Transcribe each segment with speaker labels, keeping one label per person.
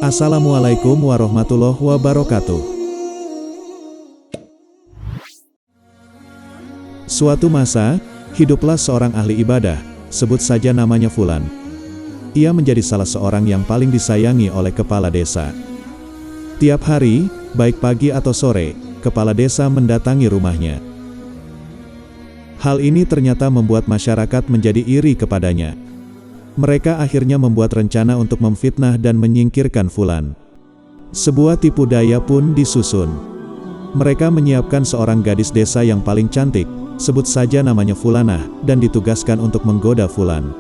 Speaker 1: Assalamualaikum warahmatullahi wabarakatuh. Suatu masa, hiduplah seorang ahli ibadah, sebut saja namanya Fulan. Ia menjadi salah seorang yang paling disayangi oleh kepala desa. Tiap hari, baik pagi atau sore, kepala desa mendatangi rumahnya. Hal ini ternyata membuat masyarakat menjadi iri kepadanya. Mereka akhirnya membuat rencana untuk memfitnah dan menyingkirkan Fulan. Sebuah tipu daya pun disusun. Mereka menyiapkan seorang gadis desa yang paling cantik, sebut saja namanya Fulanah, dan ditugaskan untuk menggoda Fulan.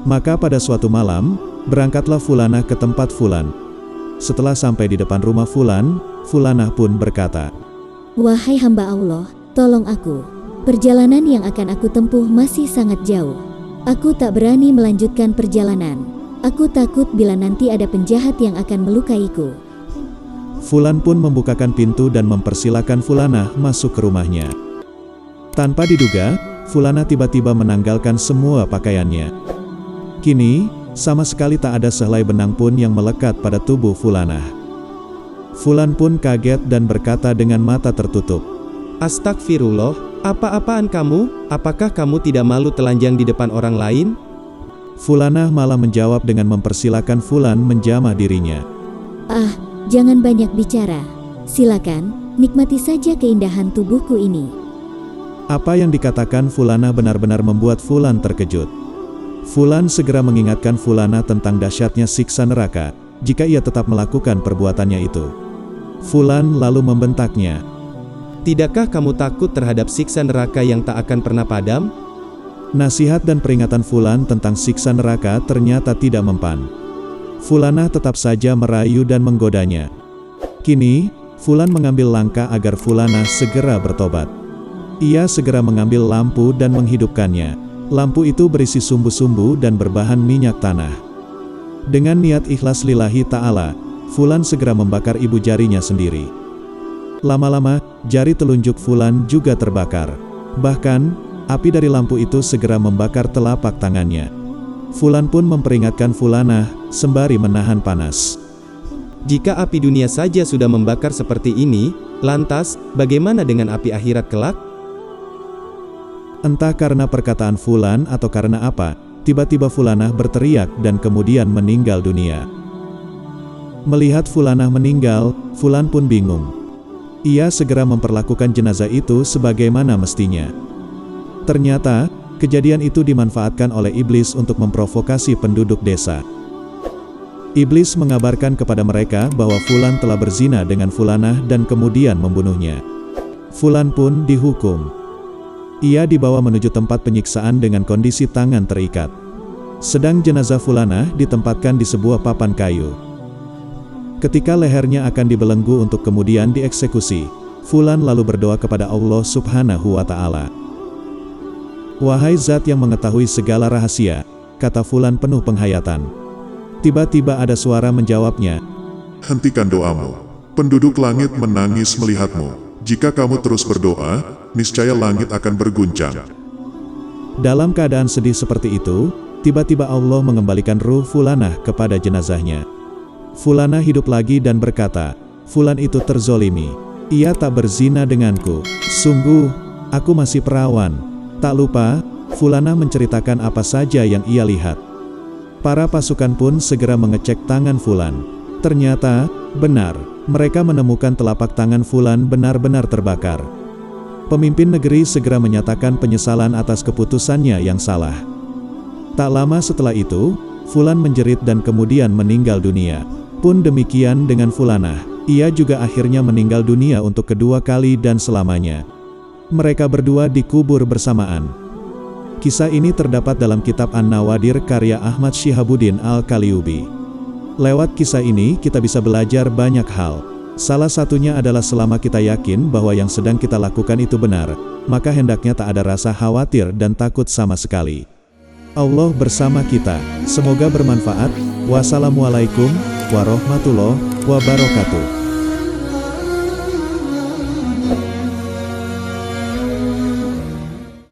Speaker 1: Maka pada suatu malam, berangkatlah Fulanah ke tempat Fulan. Setelah sampai di depan rumah Fulan, Fulanah pun berkata,
Speaker 2: "Wahai hamba Allah, tolong aku. Perjalanan yang akan aku tempuh masih sangat jauh. Aku tak berani melanjutkan perjalanan. Aku takut bila nanti ada penjahat yang akan melukaiku."
Speaker 1: Fulan pun membukakan pintu dan mempersilakan Fulanah masuk ke rumahnya. Tanpa diduga, Fulanah tiba-tiba menanggalkan semua pakaiannya. Kini, sama sekali tak ada sehelai benang pun yang melekat pada tubuh Fulanah. Fulan pun kaget dan berkata dengan mata tertutup,
Speaker 3: "Astagfirullah, apa-apaan kamu? Apakah kamu tidak malu telanjang di depan orang lain?"
Speaker 1: Fulanah malah menjawab dengan mempersilakan Fulan menjamah dirinya.
Speaker 2: "Ah, jangan banyak bicara. Silakan, nikmati saja keindahan tubuhku ini."
Speaker 1: Apa yang dikatakan Fulanah benar-benar membuat Fulan terkejut. Fulan segera mengingatkan Fulanah tentang dahsyatnya siksa neraka, jika ia tetap melakukan perbuatannya itu. Fulan lalu membentaknya,
Speaker 3: "Tidakkah kamu takut terhadap siksa neraka yang tak akan pernah padam?"
Speaker 1: Nasihat dan peringatan Fulan tentang siksa neraka ternyata tidak mempan. Fulanah tetap saja merayu dan menggodanya. Kini, Fulan mengambil langkah agar Fulanah segera bertobat. Ia segera mengambil lampu dan menghidupkannya. Lampu itu berisi sumbu-sumbu dan berbahan minyak tanah. Dengan niat ikhlas lillahi ta'ala, Fulan segera membakar ibu jarinya sendiri. Lama-lama, jari telunjuk Fulan juga terbakar. Bahkan, api dari lampu itu segera membakar telapak tangannya. Fulan pun memperingatkan Fulanah, sembari menahan panas.
Speaker 3: "Jika api dunia saja sudah membakar seperti ini, lantas, bagaimana dengan api akhirat kelak?"
Speaker 1: Entah karena perkataan Fulan atau karena apa, tiba-tiba Fulanah berteriak dan kemudian meninggal dunia. Melihat Fulanah meninggal, Fulan pun bingung. Ia segera memperlakukan jenazah itu sebagaimana mestinya. Ternyata, kejadian itu dimanfaatkan oleh iblis untuk memprovokasi penduduk desa. Iblis mengabarkan kepada mereka bahwa Fulan telah berzina dengan Fulanah dan kemudian membunuhnya. Fulan pun dihukum. Ia dibawa menuju tempat penyiksaan dengan kondisi tangan terikat. Sedang jenazah Fulanah ditempatkan di sebuah papan kayu. Ketika lehernya akan dibelenggu untuk kemudian dieksekusi, Fulan lalu berdoa kepada Allah Subhanahu wa Ta'ala. "Wahai Zat yang mengetahui segala rahasia," kata Fulan penuh penghayatan. Tiba-tiba ada suara menjawabnya,
Speaker 4: "Hentikan doamu. Penduduk langit menangis melihatmu. Jika kamu terus berdoa, niscaya langit akan berguncang."
Speaker 1: Dalam keadaan sedih seperti itu, tiba-tiba Allah mengembalikan ruh Fulanah kepada jenazahnya. Fulanah hidup lagi dan berkata, "Fulan itu terzolimi. Ia tak berzina denganku. Sungguh, aku masih perawan." Tak lupa, Fulanah menceritakan apa saja yang ia lihat. Para pasukan pun segera mengecek tangan Fulan. Ternyata, benar, mereka menemukan telapak tangan Fulan benar-benar terbakar. Pemimpin negeri segera menyatakan penyesalan atas keputusannya yang salah. Tak lama setelah itu, Fulan menjerit dan kemudian meninggal dunia. Pun demikian dengan Fulanah, ia juga akhirnya meninggal dunia untuk kedua kali dan selamanya. Mereka berdua dikubur bersamaan. Kisah ini terdapat dalam kitab An-Nawadir karya Ahmad Syihabuddin Al-Kaliubi. Lewat kisah ini kita bisa belajar banyak hal. Salah satunya adalah selama kita yakin bahwa yang sedang kita lakukan itu benar, maka hendaknya tak ada rasa khawatir dan takut sama sekali. Allah bersama kita. Semoga bermanfaat. Wassalamualaikum warahmatullahi wabarakatuh.